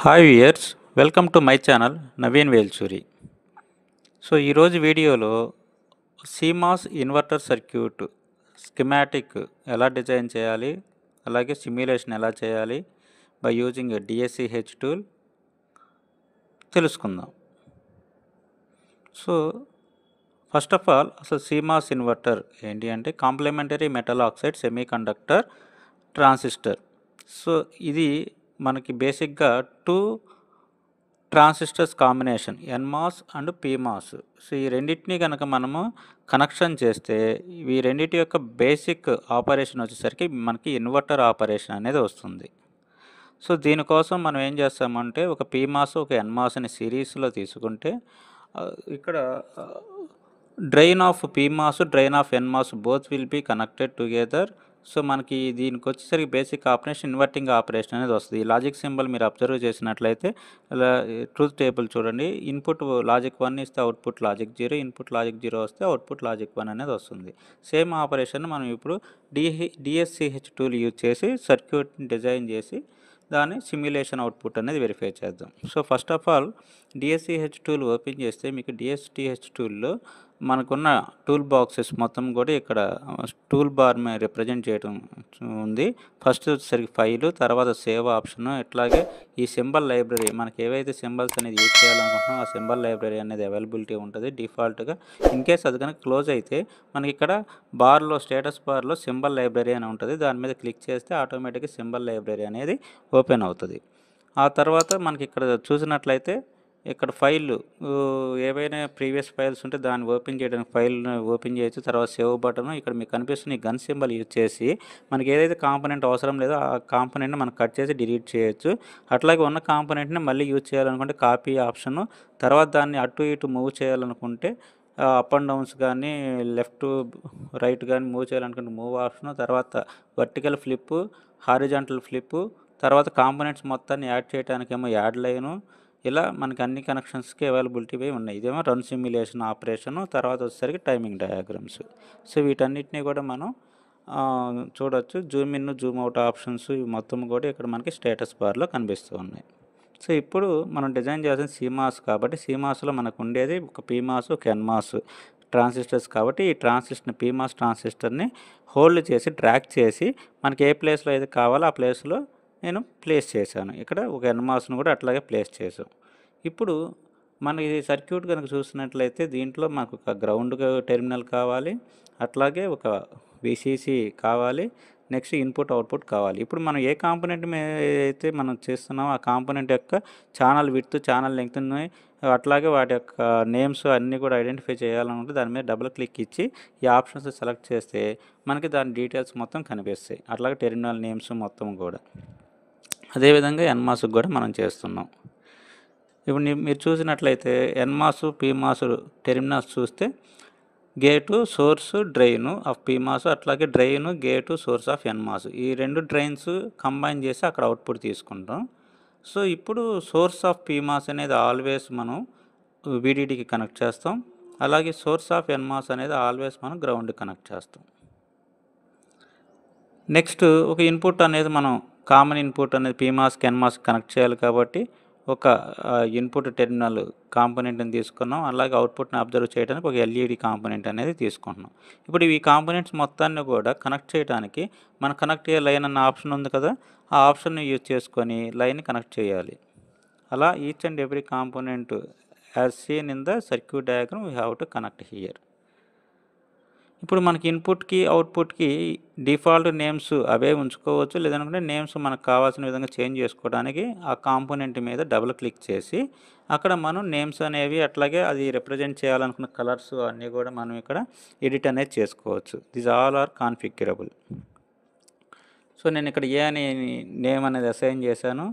Hi viewers, welcome to my channel Naveen Velchuri. So ఈరోజు వీడియోలో CMOS inverter circuit schematic ఎలా design చేయాలి, అలాగే సిమ్యులేషన్ ఎలా చేయాలి బై యూజింగ్ డిఎస్సిహెచ్ టూల్ తెలుసుకుందాం. సో ఫస్ట్ ఆఫ్ ఆల్ అసలు సీమాస్ ఇన్వర్టర్ ఏంటి అంటే complementary metal oxide semiconductor transistor. So ఇది మనకి బేసిక్గా two transistors combination NMOS and PMOS. So ఈ రెండింటిని కనుక మనము కనెక్షన్ చేస్తే ఈ రెండింటి యొక్క బేసిక్ ఆపరేషన్ వచ్చేసరికి మనకి ఇన్వర్టర్ ఆపరేషన్ అనేది వస్తుంది. సో దీనికోసం మనం ఏం చేస్తామంటే ఒక పీమాస్ ఒక ఎన్మాస్ని సిరీస్లో తీసుకుంటే ఇక్కడ drain of PMOS drain of NMOS both will be connected together. So మనకి దీనికి వచ్చేసరికి బేసిక్ ఆపరేషన్ ఇన్వర్టింగ్ ఆపరేషన్ అనేది వస్తుంది. ఈ లాజిక్ సింబల్ మీరు అబ్జర్వ్ చేసినట్లయితే ట్రూత్ టేబుల్ చూడండి. ఇన్పుట్ లాజిక్ 1 ఇస్తే అవుట్పుట్ లాజిక్ 0, ఇన్పుట్ లాజిక్ 0 వస్తే అవుట్పుట్ లాజిక్ 1 అనేది వస్తుంది. సేమ్ ఆపరేషన్ మనం ఇప్పుడు డిఎస్సిహెచ్ టూల్ యూజ్ చేసి సర్క్యూట్ని డిజైన్ చేసి దాని సిమ్యులేషన్ అవుట్పుట్ అనేది వెరిఫై చేద్దాం. So first of all DSCH tool open చేస్తే మీకు డిఎస్సిహెచ్ టూల్లో మనకున్న టూల్ బాక్సెస్ మొత్తం కూడా ఇక్కడ టూల్ బార్ మీద రిప్రజెంట్ చేయడం ఉంది. ఫస్ట్ వచ్చేసరికి ఫైలు, తర్వాత సేవ్ ఆప్షన్, ఇట్లాగే ఈ సింబల్ లైబ్రరీ మనకి ఏవైతే సింబల్స్ అనేది యూజ్ చేయాలనుకుంటున్నామో ఆ సింబల్ లైబ్రరీ అనేది అవైలబిలిటీ ఉంటుంది డిఫాల్ట్గా. ఇన్ కేస్ అది కనుక క్లోజ్ అయితే మనకి ఇక్కడ బార్లో స్టేటస్ బార్లో సింబల్ లైబ్రరీ అని ఉంటుంది. దాని మీద క్లిక్ చేస్తే ఆటోమేటిక్గా సింబల్ లైబ్రరీ అనేది ఓపెన్ అవుతుంది. ఆ తర్వాత మనకి ఇక్కడ చూసినట్లయితే ఇక్కడ ఫైళ్ళు ఏవైనా ప్రీవియస్ ఫైల్స్ ఉంటే దాన్ని ఓపెన్ చేయడానికి ఫైల్ని ఓపెన్ చేయొచ్చు. తర్వాత సేవ్ బటన్ ఇక్కడ మీకు కనిపిస్తున్న ఈ గన్ సింబల్ యూజ్ చేసి మనకి ఏదైతే కాంపోనెంట్ అవసరం లేదో ఆ కాంపోనెంట్ని మనం కట్ చేసి డిలీట్ చేయొచ్చు. అట్లాగే ఉన్న కాంపోనెంట్ని మళ్ళీ యూజ్ చేయాలనుకుంటే కాపీ ఆప్షను, తర్వాత దాన్ని అటు ఇటు మూవ్ చేయాలనుకుంటే అప్ అండ్ డౌన్స్ కానీ లెఫ్ట్ రైట్ కానీ మూవ్ చేయాలనుకుంటే మూవ్ ఆప్షను, తర్వాత వర్టికల్ ఫ్లిప్పు, హారిజాంటల్ ఫ్లిప్పు, తర్వాత కాంపోనెంట్స్ మొత్తాన్ని యాడ్ చేయడానికేమో యాడ్ లైను, ఇలా మనకి అన్ని కనెక్షన్స్కి అవైలబిలిటీ ఉన్నాయి. ఇదేమో రన్ సిమ్యులేషన్ ఆపరేషను, తర్వాత వచ్చేసరికి టైమింగ్ డయాగ్రామ్స్. సో వీటన్నిటిని కూడా మనం చూడొచ్చు. Zoom in Zoom out options ఇవి మొత్తం కూడా ఇక్కడ మనకి స్టేటస్ బార్లో కనిపిస్తూ ఉన్నాయి. సో ఇప్పుడు మనం డిజైన్ చేసిన సీమాస్ కాబట్టి సీమాస్లో మనకు ఉండేది ఒక పీమాస్ ఒక ఎన్మాస్ ట్రాన్సిస్టర్స్ కాబట్టి ఈ పీమాస్ ట్రాన్సిస్టర్ని హోల్డ్ చేసి డ్రాగ్ చేసి మనకి ఏ ప్లేస్లో అయితే కావాలో ఆ ప్లేస్లో నేను ప్లేస్ చేశాను. ఇక్కడ ఒక ఎన్మాస్ను కూడా అట్లాగే ప్లేస్ చేసాం. ఇప్పుడు మనకి సర్క్యూట్ కనుక చూసినట్లయితే దీంట్లో మనకు ఒక గ్రౌండ్ టెర్మినల్ కావాలి, అట్లాగే ఒక విసిసి కావాలి, నెక్స్ట్ ఇన్పుట్ అవుట్పుట్ కావాలి. ఇప్పుడు మనం ఏ కాంపోనెంట్ అయితే మనం చేస్తున్నామో ఆ కాంపోనెంట్ యొక్క ఛానల్ విడ్త్ ఛానల్ లెంగ్త్ అట్లాగే వాటి యొక్క నేమ్స్ అన్నీ కూడా ఐడెంటిఫై చేయాలనుకుంటే దాని మీద డబుల్ క్లిక్ ఇచ్చి ఈ ఆప్షన్స్ సెలెక్ట్ చేస్తే మనకి దాని డీటెయిల్స్ మొత్తం కనిపిస్తాయి. అట్లాగే టెర్మినల్ నేమ్స్ మొత్తం కూడా అదేవిధంగా ఎన్మాస్కి కూడా మనం చేస్తున్నాం. ఇప్పుడు మీరు చూసినట్లయితే ఎన్మాస్ పీమాస్ టెర్మినల్స్ చూస్తే gate source drain of PMOS, అట్లాగే drain gate source of NMOS, ఈ రెండు డ్రైన్స్ కంబైన్ చేసి అక్కడ అవుట్పుట్ తీసుకుంటాం. సో ఇప్పుడు సోర్స్ ఆఫ్ పీమాస్ అనేది ఆల్వేస్ మనం విడిడికి కనెక్ట్ చేస్తాం, అలాగే సోర్స్ ఆఫ్ ఎన్మాస్ అనేది ఆల్వేస్ మనం గ్రౌండ్కి కనెక్ట్ చేస్తాం. నెక్స్ట్ ఒక ఇన్పుట్ అనేది మనం కామన్ ఇన్పుట్ అనేది పీమాస్కి ఎన్మాస్కి కనెక్ట్ చేయాలి కాబట్టి ఒక ఇన్పుట్ టెర్మినల్ కాంపోనెంట్ని తీసుకున్నాం, అలాగే అవుట్పుట్ని అబ్జర్వ్ చేయడానికి ఒక ఎల్ఈడి కాంపోనెంట్ అనేది తీసుకుంటున్నాం. ఇప్పుడు ఈ కాంపోనెంట్స్ మొత్తాన్ని కూడా కనెక్ట్ చేయడానికి మన కనెక్ట్ అయ్యే లైన్ అన్న ఆప్షన్ ఉంది కదా, ఆ ఆప్షన్ని యూజ్ చేసుకొని లైన్ని కనెక్ట్ చేయాలి. అలా each and every component as seen in the circuit diagram we have to connect here. ఇప్పుడు మనకి ఇన్పుట్కి అవుట్పుట్కి డిఫాల్ట్ నేమ్స్ అవే ఉంచుకోవచ్చు, లేదనుకుంటే నేమ్స్ మనకు కావాల్సిన విధంగా చేంజ్ చేసుకోవడానికి ఆ కాంపోనెంట్ మీద డబుల్ క్లిక్ చేసి అక్కడ మనం నేమ్స్ అనేవి అట్లాగే అది రిప్రజెంట్ చేయాలనుకున్న కలర్స్ అన్నీ కూడా మనం ఇక్కడ ఎడిట్ అనేది చేసుకోవచ్చు. This all are configurable. So నేను ఇక్కడ ఏ అని నేమ్ అనేది అసైన్ చేశాను.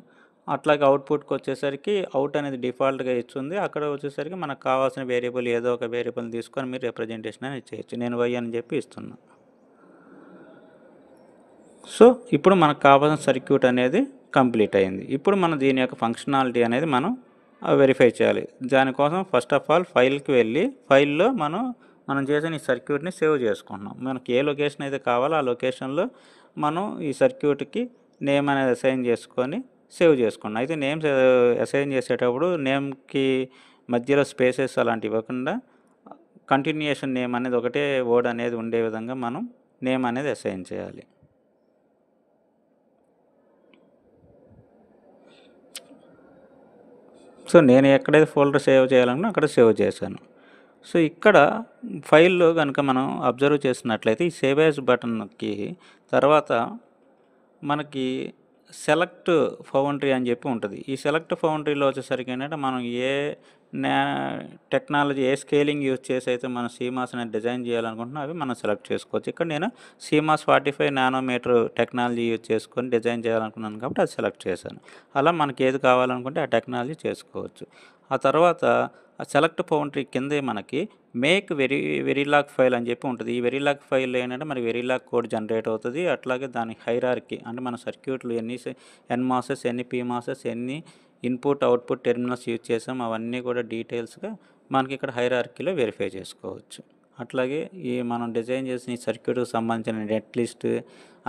అట్లాగే అవుట్పుట్కి వచ్చేసరికి అవుట్ అనేది డిఫాల్ట్గా ఇస్తుంది. అక్కడ వచ్చేసరికి మనకు కావాల్సిన వేరియబుల్ ఏదో ఒక వేరియబుల్ తీసుకొని మీరు రిప్రజెంటేషన్ అనేది చేయొచ్చు. నేను వై అని చెప్పి ఇస్తున్నా. సో ఇప్పుడు మనకు కావాల్సిన సర్క్యూట్ అనేది కంప్లీట్ అయింది. ఇప్పుడు మనం దీని యొక్క ఫంక్షనాలిటీ అనేది మనం వెరిఫై చేయాలి. దానికోసం ఫస్ట్ ఆఫ్ ఆల్ ఫైల్కి వెళ్ళి ఫైల్లో మనం చేసిన ఈ సర్క్యూట్ని సేవ్ చేసుకుంటున్నాం. మనకి ఏ లొకేషన్ అయితే కావాలో ఆ లొకేషన్లో మనం ఈ సర్క్యూట్కి నేమ్ అనేది అసైన్ చేసుకొని సేవ్ చేసుకోండి. అయితే నేమ్స్ అసైన్ చేసేటప్పుడు నేమ్‌కి మధ్యలో స్పేసెస్ అలాంటివి ఇవ్వకుండా కంటిన్యూయేషన్ నేమ్ అనేది ఒకటే వర్డ్ అనేది ఉండే విధంగా మనం నేమ్ అనేది అసైన్ చేయాలి. సో, నేను ఎక్కడైతే ఫోల్డర్ సేవ్ చేయాలనుకున్నా అక్కడ సేవ్ చేశాను. సో, ఇక్కడ ఫైల్‌లో గనుక మనం అబ్జర్వ్ చేసినట్లయితే ఈ సేవ్ యాజ్ బటన్‌కి తర్వాత మనకి సెలెక్ట్ ఫౌండరీ అని చెప్పి ఉంటది. ఈ సెలెక్ట్ ఫౌండరీలో వచ్చేసరికి ఏంటంటే మనం ఏ న్యా టెక్నాలజీ ఏ స్కేలింగ్ యూజ్ చేసి అయితే మనం సీమాస్ అనేది డిజైన్ చేయాలనుకుంటున్నామో అవి మనం సెలెక్ట్ చేసుకోవచ్చు. ఇక్కడ నేను సీమాస్ 45 నానోమీటర్ టెక్నాలజీ యూజ్ చేసుకొని డిజైన్ చేయాలనుకున్నాను కాబట్టి అది సెలెక్ట్ చేశాను. అలా మనకి ఏది కావాలనుకుంటే ఆ టెక్నాలజీ చేసుకోవచ్చు. ఆ తర్వాత ఆ సెలెక్ట్ ఫౌండరీ కిందే మనకి మేక్ వెరిలాగ్ ఫైల్ అని చెప్పి ఉంటుంది. ఈ వెరిలాగ్ ఫైల్ ఏంటంటే మరి వెరిలాగ్ కోడ్ జనరేట్ అవుతుంది. అట్లాగే దాని హైరార్కీ అంటే మన సర్క్యూట్లు ఎన్ని ఎన్మాసెస్, ఎన్ని పీమాసెస్, ఎన్ని ఇన్పుట్, అవుట్పుట్ టెర్మినల్స్ యూజ్ చేసాం అవన్నీ కూడా డీటెయిల్స్గా మనకి ఇక్కడ హైరార్కీలో వెరిఫై చేసుకోవచ్చు. అట్లాగే ఈ మనం డిజైన్ చేసిన ఈ సర్క్యూట్కి సంబంధించిన నెట్ లిస్ట్,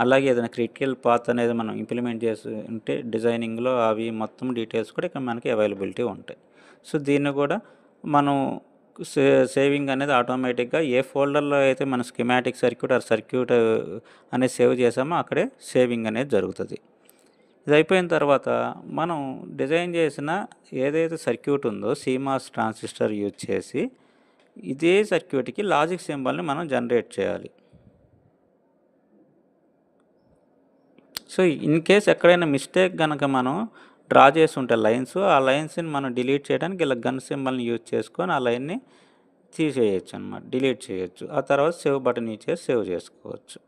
అలాగే ఏదైనా క్రిటికల్ పాత్ అనేది మనం ఇంప్లిమెంట్ చేసి ఉంటే డిజైనింగ్లో అవి మొత్తం డీటెయిల్స్ కూడా ఇక్కడ మనకి అవైలబిలిటీ ఉంటాయి. సో, దీన్ని కూడా మనం సేవింగ్ అనేది ఆటోమేటిక్గా ఏ ఫోల్డర్లో అయితే మన స్కీమాటిక్ సర్క్యూట్ ఆ సర్క్యూట్ అనేది సేవ్ చేసామో అక్కడే సేవింగ్ అనేది జరుగుతుంది. ఇది అయిపోయిన తర్వాత మనం డిజైన్ చేసిన ఏదైతే సర్క్యూట్ ఉందో సీమాస్ ట్రాన్సిస్టర్ యూజ్ చేసి ఇదే సర్క్యూట్కి లాజిక్ సింబల్ని మనం జనరేట్ చేయాలి. సో, ఇన్ కేస్ ఎక్కడైనా మిస్టేక్ కనుక మనం డ్రా చేసి ఉంటే లైన్స్, ఆ లైన్స్ని మనం డిలీట్ చేయడానికి ఇలా గన్ సింబల్ని యూజ్ చేసుకొని ఆ లైన్ని తీసేయచ్చు అనమాట, డిలీట్ చేయొచ్చు. ఆ తర్వాత సేవ్ బటన్ యూజ్ చేసి సేవ్ చేసుకోవచ్చు.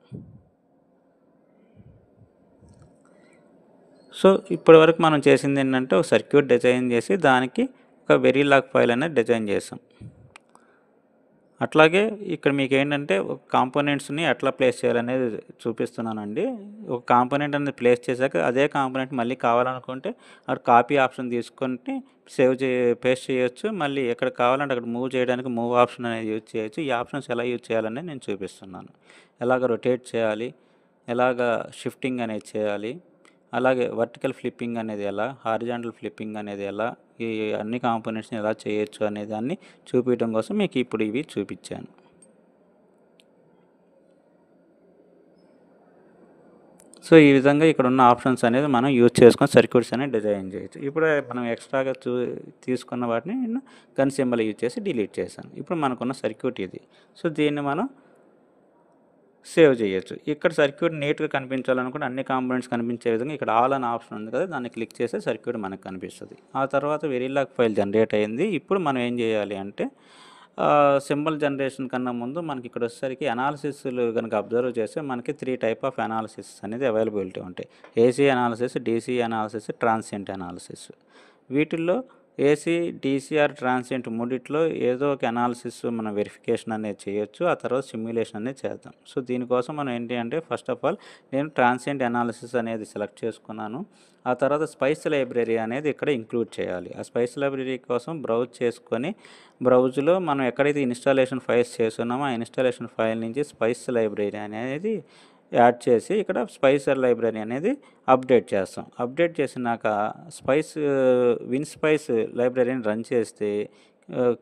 సో, ఇప్పటివరకు మనం చేసింది ఏంటంటే ఒక సర్క్యూట్ డిజైన్ చేసి దానికి ఒక వెరిలాగ్ ఫైల్ అనేది డిజైన్ చేసాం. అట్లాగే ఇక్కడ మీకు ఏంటంటే ఒక కాంపోనెంట్స్ని ఎట్లా ప్లేస్ చేయాలనేది చూపిస్తున్నానండి. ఒక కాంపోనెంట్ అనేది ప్లేస్ చేశాక అదే కాంపోనెంట్ మళ్ళీ కావాలనుకుంటే అక్కడ కాపీ ఆప్షన్ తీసుకొని పేస్ట్ చేయొచ్చు. మళ్ళీ ఎక్కడ కావాలంటే అక్కడ మూవ్ చేయడానికి మూవ్ ఆప్షన్ అనేది యూజ్ చేయొచ్చు. ఈ ఆప్షన్స్ ఎలా యూజ్ చేయాలని నేను చూపిస్తున్నాను. ఎలాగ రొటేట్ చేయాలి, ఎలాగ షిఫ్టింగ్ అనేది చేయాలి, అలాగే వర్టికల్ ఫ్లిప్పింగ్ అనేది ఎలా, హారిజాంటల్ ఫ్లిప్పింగ్ అనేది ఎలా, ఈ అన్ని కాంపోనెంట్స్ని ఎలా చేయొచ్చు అనే దాన్ని చూపించడం కోసం మీకు ఇప్పుడు ఇవి చూపించాను. సో, ఈ విధంగా ఇక్కడ ఉన్న ఆప్షన్స్ అనేది మనం యూజ్ చేసుకొని సర్క్యూట్స్ అనేది డిజైన్ చేయొచ్చు. ఇప్పుడు మనం ఎక్స్ట్రాగా తీసుకున్న వాటిని నేను గన్ సింబల్ యూజ్ చేసి డిలీట్ చేశాను. ఇప్పుడు మనకున్న సర్క్యూట్ ఇది. సో, దీన్ని మనం సేవ్ చేయొచ్చు. ఇక్కడ సర్క్యూట్ నీట్‌గా కనిపించాలనుకుంటే అన్ని కాంపోనెంట్స్ కనిపించే విధంగా ఇక్కడ ఆల్ అనే ఆప్షన్ ఉంది కదా! దాన్ని క్లిక్ చేస్తే సర్క్యూట్ మనకు కనిపిస్తది. ఆ తర్వాత వెరిలాగ్ ఫైల్ జనరేట్ అయింది. ఇప్పుడు మనం ఏం చేయాలి అంటే సింబల్ జనరేషన్ కన్నా ముందు మనకి ఇక్కడ వచ్చేసరికి అనాలిసిస్‌లు గనుక అబ్జర్వ్ చేస్తే మనకి 3 టైప్ ఆఫ్ అనాలిసిస్ అనేది అవైలబిలిటీ ఉంటాయి. AC analysis, DC analysis, transient analysis. వీటిల్లో ఏసీ, డీసీఆర్, ట్రాన్సియంట్ మూడిట్లో ఏదో ఒక అనాలిసిస్ మనం వెరిఫికేషన్ అనేది చేయొచ్చు. ఆ తర్వాత సిమ్యులేషన్ అనేది చేద్దాం. సో, దీనికోసం మనం ఏంటి అంటే ఫస్ట్ ఆఫ్ ఆల్ నేను ట్రాన్సియంట్ అనాలిసిస్ అనేది సెలెక్ట్ చేసుకున్నాను. ఆ తర్వాత స్పైస్ లైబ్రరీ అనేది ఇక్కడ ఇంక్లూడ్ చేయాలి. ఆ స్పైస్ లైబ్రరీ కోసం బ్రౌజ్ చేసుకొని బ్రౌజ్లో మనం ఎక్కడైతే ఇన్స్టాలేషన్ ఫైల్స్ చేస్తున్నామో ఆ ఇన్స్టాలేషన్ ఫైల్ నుంచి స్పైస్ లైబ్రరీ అనేది యాడ్ చేసి ఇక్కడ స్పైసర్ లైబ్రరీ అనేది అప్డేట్ చేస్తాం. అప్డేట్ చేసినాక విన్స్పైస్ లైబ్రరీని రన్ చేస్తే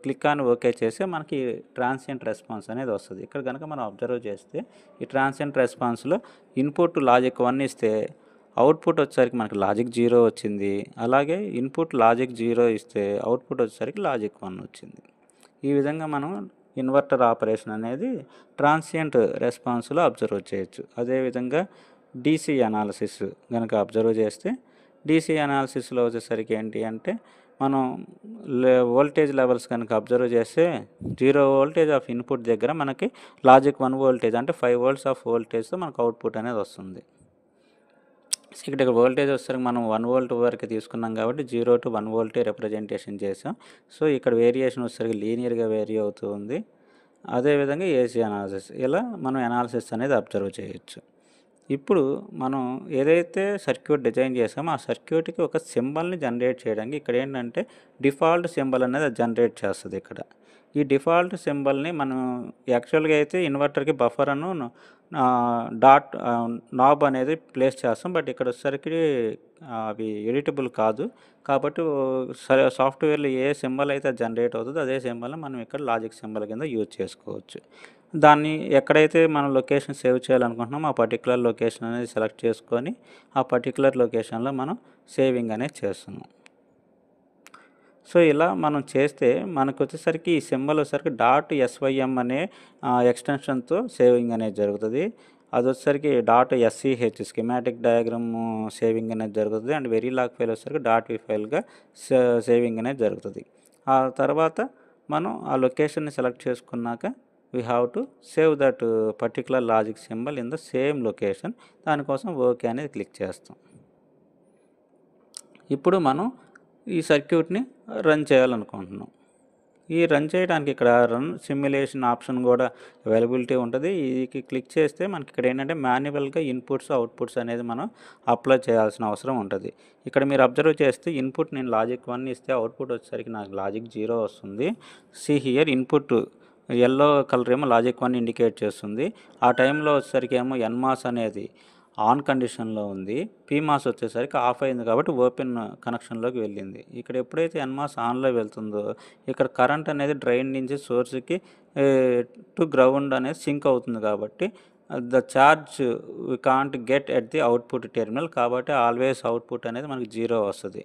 క్లిక్ ఆన్ ఓకే చేస్తే మనకి ట్రాన్సియంట్ రెస్పాన్స్ అనేది వస్తుంది. ఇక్కడ కనుక మనం అబ్జర్వ్ చేస్తే ఈ ట్రాన్సియంట్ రెస్పాన్స్లో ఇన్పుట్ లాజిక్ 1 ఇస్తే అవుట్పుట్ వచ్చేసరికి మనకి లాజిక్ 0 వచ్చింది. అలాగే ఇన్పుట్ లాజిక్ 0 ఇస్తే అవుట్పుట్ వచ్చేసరికి లాజిక్ 1 వచ్చింది. ఈ విధంగా మనం ఇన్వర్టర్ ఆపరేషన్ అనేది ట్రాన్సియంట్ రెస్పాన్స్లో అబ్జర్వ్ చేయొచ్చు. అదేవిధంగా డీసీ అనాలిసిస్ కనుక అబ్జర్వ్ చేస్తే డీసీ అనాలిసిస్లో వచ్చేసరికి ఏంటి అంటే మనం వోల్టేజ్ లెవెల్స్ కనుక అబ్జర్వ్ చేస్తే 0 వోల్టేజ్ ఆఫ్ ఇన్పుట్ దగ్గర మనకి లాజిక్ 1 వోల్టేజ్ అంటే 5 వోల్ట్స్ ఆఫ్ వోల్టేజ్తో మనకు అవుట్పుట్ అనేది వస్తుంది. ఇక్కడ వోల్టేజ్ వచ్చేసరికి మనం 1 వోల్ట్ వరకు తీసుకున్నాం కాబట్టి 0 to 1 వోల్టే రిప్రజెంటేషన్ చేసాం. సో, ఇక్కడ వేరియేషన్ వచ్చేసరికి లీనియర్గా వేరీ అవుతూ ఉంది. అదేవిధంగా ఏసీ అనాలిసిస్ ఇలా మనం అనాలిసిస్ అనేది అబ్జర్వ్ చేయొచ్చు. ఇప్పుడు మనం ఏదైతే సర్క్యూట్ డిజైన్ చేసామో ఆ సర్క్యూట్కి ఒక సింబల్ని జనరేట్ చేయడానికి ఇక్కడ ఏంటంటే డిఫాల్ట్ సింబల్ అనేది అది జనరేట్ చేస్తుంది. ఇక్కడ ఈ డిఫాల్ట్ సింబల్ని మనం యాక్చువల్గా అయితే ఇన్వర్టర్కి బఫర్ అను డాట్ నాబ్ అనేది ప్లేస్ చేస్తాం. బట్ ఇక్కడ వచ్చేసరికి అవి ఎడిటబుల్ కాదు. కాబట్టి సాఫ్ట్వేర్లో ఏ సింబల్ అయితే జనరేట్ అవుతుందో అదే సింబల్ని మనం ఇక్కడ లాజిక్ సింబల్ కింద యూజ్ చేసుకోవచ్చు. దాన్ని ఎక్కడైతే మనం లొకేషన్ సేవ్ చేయాలనుకుంటున్నామో ఆ పర్టికులర్ లొకేషన్ అనేది సెలెక్ట్ చేసుకొని ఆ పర్టికులర్ లొకేషన్లో మనం సేవింగ్ అనేది చేస్తున్నాం. సో ఇలా మనం చేస్తే మనకు వచ్చేసరికి ఈ సింబల్ వచ్చేసరికి డాట్ ఎస్వైఎం అనే ఎక్స్టెన్షన్తో సేవింగ్ అనేది జరుగుతుంది. అది వచ్చేసరికి డాట్ ఎస్సిహెచ్ స్కిమాటిక్ డయాగ్రామ్ సేవింగ్ అనేది జరుగుతుంది. అండ్ వెరీ లాగ్ ఫైల్ వచ్చేసరికి డాట్ వి ఫైల్గా సేవింగ్ అనేది జరుగుతుంది. ఆ తర్వాత మనం ఆ లొకేషన్ని సెలెక్ట్ చేసుకున్నాక we have to save that particular logic symbol in the same location. దానికోసం ఓకే అనేది క్లిక్ చేస్తాం. ఇప్పుడు మనం ఈ సర్క్యూట్ని రన్ చేయాలనుకుంటున్నాం. ఈ రన్ చేయడానికి ఇక్కడ రన్ సిమ్యులేషన్ ఆప్షన్ కూడా అవైలబిలిటీ ఉంటుంది. ఇది క్లిక్ చేస్తే మనకి ఇక్కడ ఏంటంటే మాన్యువల్గా ఇన్పుట్స్ అవుట్పుట్స్ అనేది మనం అప్లై చేయాల్సిన అవసరం ఉంటుంది. ఇక్కడ మీరు అబ్జర్వ్ చేస్తే ఇన్పుట్ నేను లాజిక్ 1 ఇస్తే అవుట్పుట్ వచ్చేసరికి నాకు లాజిక్ 0 వస్తుంది. See here input yellow colour ఏమో లాజిక్ 1 ఇండికేట్ చేస్తుంది. ఆ టైంలో వచ్చేసరికి ఏమో ఎన్మాస్ అనేది ఆన్ కండిషన్లో ఉంది. పీమాస్ వచ్చేసరికి ఆఫ్ అయింది కాబట్టి ఓపెన్ కనెక్షన్లోకి వెళ్ళింది. ఇక్కడ ఎప్పుడైతే ఎన్మాస్ ఆన్లో వెళ్తుందో ఇక్కడ కరెంట్ అనేది డ్రైన్ నుంచి సోర్స్కి టు గ్రౌండ్ అనేది సింక్ అవుతుంది. కాబట్టి the charge we can't get at the output terminal. కాబట్టి ఆల్వేస్ అవుట్పుట్ అనేది మనకి 0 వస్తుంది.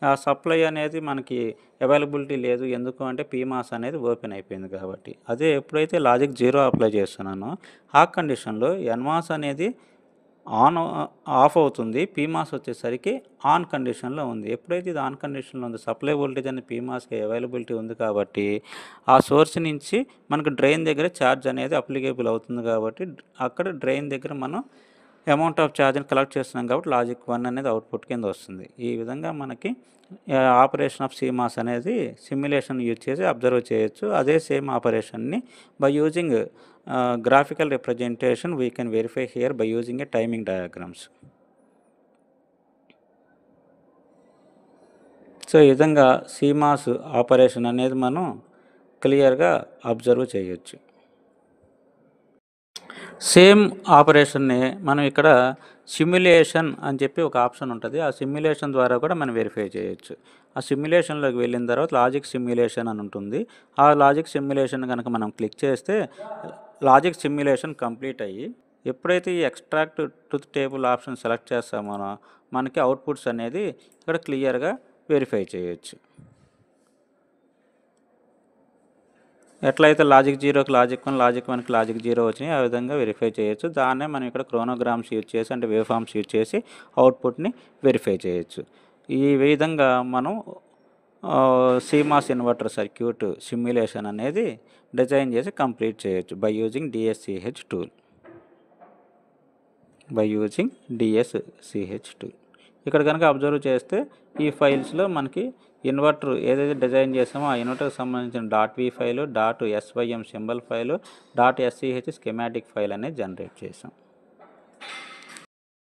ఆ సప్లై అనేది మనకి అవైలబిలిటీ లేదు. ఎందుకు అంటే పీమాస్ అనేది ఓపెన్ అయిపోయింది కాబట్టి. అదే ఎప్పుడైతే లాజిక్ 0 అప్లై చేస్తున్నానో ఆ కండిషన్లో ఎన్మాస్ అనేది ఆఫ్ అవుతుంది. పీమాస్ వచ్చేసరికి ఆన్ కండిషన్లో ఉంది. ఎప్పుడైతే ఇది ఆన్ కండిషన్లో ఉంది సప్లై వోల్టేజ్ అనేది పీమాస్కి అవైలబిలిటీ ఉంది కాబట్టి ఆ సోర్స్ నుంచి మనకు డ్రైన్ దగ్గర ఛార్జ్ అనేది అప్లికేబుల్ అవుతుంది. కాబట్టి అక్కడ డ్రైన్ దగ్గర మనం అమౌంట్ ఆఫ్ ఛార్జ్ని కలెక్ట్ చేస్తున్నాం కాబట్టి లాజిక్ 1 అనేది అవుట్పుట్ కింద వస్తుంది. ఈ విధంగా మనకి ఆపరేషన్ ఆఫ్ సీమాస్ అనేది సిమ్యులేషన్ యూజ్ చేసి అబ్జర్వ్ చేయొచ్చు. అదే సేమ్ ఆపరేషన్ని by using graphical representation we can verify here by using a timing diagrams. So ఈ విధంగా సీమాస్ ఆపరేషన్ అనేది మనం క్లియర్గా అబ్జర్వ్ చేయొచ్చు. సేమ్ ఆపరేషన్ని మనం ఇక్కడ సిమ్యులేషన్ అని చెప్పి ఒక ఆప్షన్ ఉంటుంది. ఆ సిమ్యులేషన్ ద్వారా కూడా మనం వెరిఫై చేయొచ్చు. ఆ సిమ్యులేషన్లోకి వెళ్ళిన తర్వాత లాజిక్ సిమ్యులేషన్ అని ఉంటుంది. ఆ లాజిక్ సిమ్యులేషన్ కనుక మనం క్లిక్ చేస్తే లాజిక్ సిమ్యులేషన్ కంప్లీట్ అయ్యి ఎప్పుడైతే ఈ extract truth table option select చేస్తామో మనకి అవుట్పుట్స్ అనేది ఇక్కడ క్లియర్గా వెరిఫై చేయొచ్చు. ఎట్లయితే లాజిక్ 0కి లాజిక్ 1, లాజిక్ 1కి లాజిక్ 0 వచ్చినాయి ఆ విధంగా వెరిఫై చేయొచ్చు. దాన్నే మనం ఇక్కడ క్రోనోగ్రామ్స్ యూజ్ చేసి అంటే వేవ్ ఫామ్స్ యూజ్ చేసి అవుట్పుట్ని వెరిఫై చేయొచ్చు. ఈ విధంగా మనం సీమాస్ ఇన్వర్టర్ సర్క్యూట్ సిమ్యులేషన్ అనేది డిజైన్ చేసి కంప్లీట్ చేయొచ్చు బై యూజింగ్ DSCH టూల్. ఇక్కడ కనుక అబ్జర్వ్ చేస్తే ఈ ఫైల్స్లో మనకి ఇన్వర్టర్ ఏదైతే డిజైన్ చేసామో ఆ ఇన్వర్టర్కి సంబంధించిన .v file, .sym symbol file, .sch schematic file అనేది జనరేట్ చేసాం.